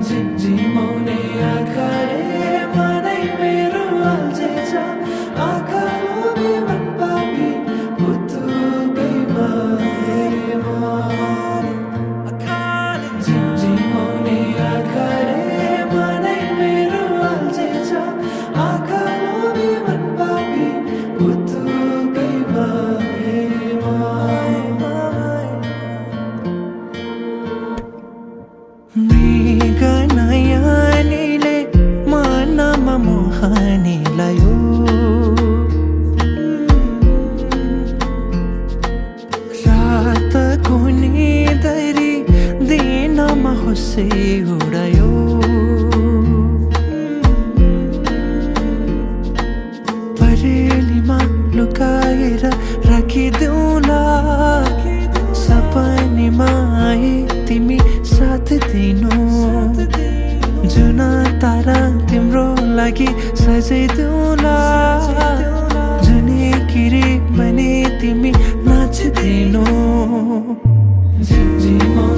झिमझिमाउने आँखाले मनै मेरो अल्झेछ आँखा लोभी मन पापी पुतुकै भएमा झिमझिमाउने आँखाले मनै मेरो अल्झेछ आँखा लोभी मन पापी पुतुकै भएमा मृग नयनीले मनमा मोहनी लायो रातको निदरी दिनमा हुस्से उडायो परेलीमा लुकाएर राखिदेऊला सपनीमा आए तिमी साथ दिनु जुन तारा तिम्रो लागि सजाइदेऊला जुनै किरी भने तिमी नाचिदिनु झिमझिमाउने